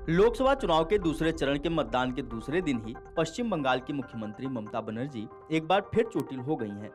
लोकसभा चुनाव के दूसरे चरण के मतदान के दूसरे दिन ही पश्चिम बंगाल की मुख्यमंत्री ममता बनर्जी एक बार फिर चोटिल हो गई हैं।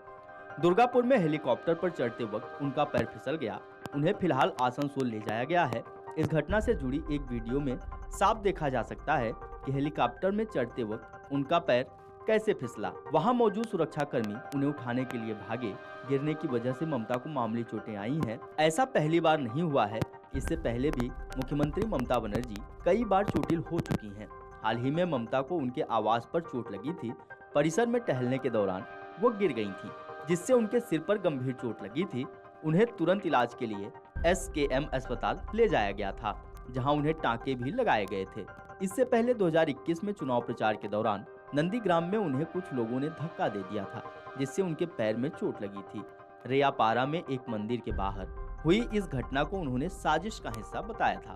दुर्गापुर में हेलीकॉप्टर पर चढ़ते वक्त उनका पैर फिसल गया। उन्हें फिलहाल आसनसोल ले जाया गया है। इस घटना से जुड़ी एक वीडियो में साफ देखा जा सकता है कि हेलीकॉप्टर में चढ़ते वक्त उनका पैर कैसे फिसला। वहां मौजूद सुरक्षाकर्मी उन्हें उठाने के लिए भागे। गिरने की वजह से ममता को मामूली चोटें आई हैं। ऐसा पहली बार नहीं हुआ है। इससे पहले भी मुख्यमंत्री ममता बनर्जी कई बार चोटिल हो चुकी हैं। हाल ही में ममता को उनके आवास पर चोट लगी थी। परिसर में टहलने के दौरान वो गिर गई थी, जिससे उनके सिर पर गंभीर चोट लगी थी। उन्हें तुरंत इलाज के लिए SKM अस्पताल ले जाया गया था, जहां उन्हें टांके भी लगाए गए थे। इससे पहले 2021 में चुनाव प्रचार के दौरान नंदीग्राम में उन्हें कुछ लोगों ने धक्का दे दिया था, जिससे उनके पैर में चोट लगी थी। रेयापारा में एक मंदिर के बाहर हुई इस घटना को उन्होंने साजिश का हिस्सा बताया था।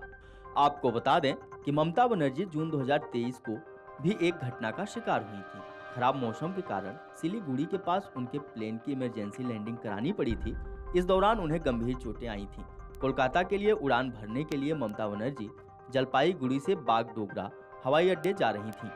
आपको बता दें कि ममता बनर्जी जून 2023 को भी एक घटना का शिकार हुई थी। खराब मौसम के कारण सिलीगुड़ी के पास उनके प्लेन की इमरजेंसी लैंडिंग करानी पड़ी थी। इस दौरान उन्हें गंभीर चोटें आई थीं। कोलकाता के लिए उड़ान भरने के लिए ममता बनर्जी जलपाईगुड़ी से बागडोगरा हवाई अड्डे जा रही थीं।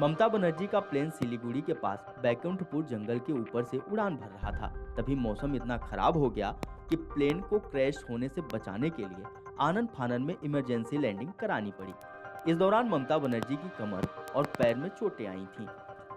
ममता बनर्जी का प्लेन सिलीगुड़ी के पास बैकुंठपुर जंगल के ऊपर से उड़ान भर रहा था। तभी मौसम इतना खराब हो गया कि प्लेन को क्रैश होने से बचाने के लिए आनन फानन में इमरजेंसी लैंडिंग करानी पड़ी। इस दौरान ममता बनर्जी की कमर और पैर में चोटें आई थीं।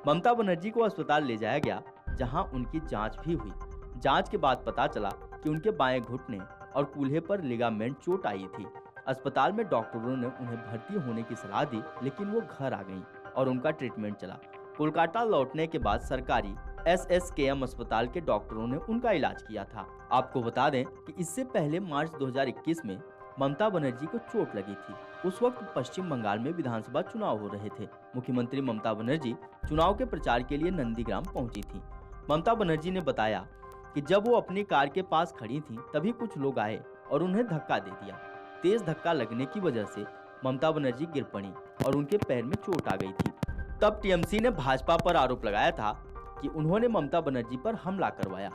ममता बनर्जी को अस्पताल ले जाया गया, जहां उनकी जांच भी हुई। जांच के बाद पता चला कि उनके बाएं घुटने और कूल्हे पर लिगामेंट चोट आई थी। अस्पताल में डॉक्टरों ने उन्हें भर्ती होने की सलाह दी, लेकिन वो घर आ गईं और उनका ट्रीटमेंट चला। कोलकाता लौटने के बाद सरकारी SSKM अस्पताल के डॉक्टरों ने उनका इलाज किया था। आपको बता दें कि इससे पहले मार्च 2021 में ममता बनर्जी को चोट लगी थी। उस वक्त पश्चिम बंगाल में विधानसभा चुनाव हो रहे थे। मुख्यमंत्री ममता बनर्जी चुनाव के प्रचार के लिए नंदीग्राम पहुंची थी। ममता बनर्जी ने बताया कि जब वो अपनी कार के पास खड़ी थी, तभी कुछ लोग आए और उन्हें धक्का दे दिया। तेज धक्का लगने की वजह से ममता बनर्जी गिर पड़ी और उनके पैर में चोट आ गई थी। तब TMC ने भाजपा पर आरोप लगाया था कि उन्होंने ममता बनर्जी पर हमला करवाया।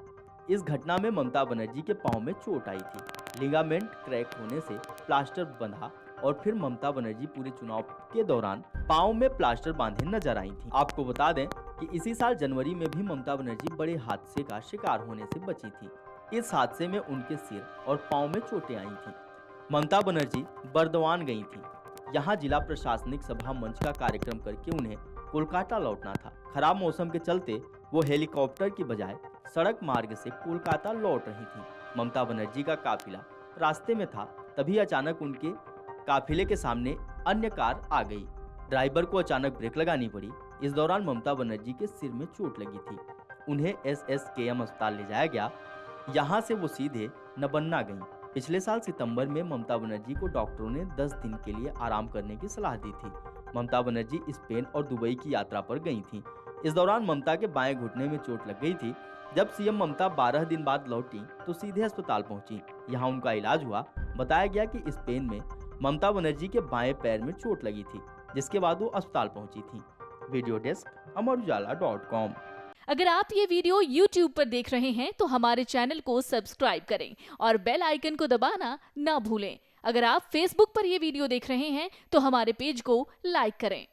इस घटना में ममता बनर्जी के पांव में चोट आई थी। लिगामेंट क्रैक होने से प्लास्टर बंधा और फिर ममता बनर्जी पूरे चुनाव के दौरान पांव में प्लास्टर बांधे नजर आई थी। आपको बता दें कि इसी साल जनवरी में भी ममता बनर्जी बड़े हादसे का शिकार होने से बची थी। इस हादसे में उनके सिर और पांव में चोटें आई थी। ममता बनर्जी बर्दवान गई थी। यहाँ जिला प्रशासनिक सभा मंच का कार्यक्रम करके उन्हें कोलकाता लौटना था। खराब मौसम के चलते वो हेलीकॉप्टर की बजाय सड़क मार्ग से कोलकाता लौट रही थी। ममता बनर्जी का काफिला रास्ते में था, तभी अचानक उनके काफिले के सामने अन्य कार आ गई। ड्राइवर को अचानक ब्रेक लगानी पड़ी। इस दौरान ममता बनर्जी के सिर में चोट लगी थी। उन्हें SSKM अस्पताल ले जाया गया। यहाँ से वो सीधे नबन्ना गईं। पिछले साल सितंबर में ममता बनर्जी को डॉक्टरों ने 10 दिन के लिए आराम करने की सलाह दी थी। ममता बनर्जी स्पेन और दुबई की यात्रा पर गई थी। इस दौरान ममता के बाएं घुटने में चोट लग गई थी। जब CM ममता 12 दिन बाद लौटी तो सीधे अस्पताल पहुंची। यहां उनका इलाज हुआ। बताया गया कि स्पेन में ममता बनर्जी के बाएं पैर में चोट लगी थी, जिसके बाद वो अस्पताल पहुंची थी। वीडियो डेस्क अमरउजाला.com। अगर आप ये वीडियो YouTube पर देख रहे हैं तो हमारे चैनल को सब्सक्राइब करें और बेल आइकन को दबाना ना भूलें। अगर आप Facebook पर ये वीडियो देख रहे हैं तो हमारे पेज को लाइक करें।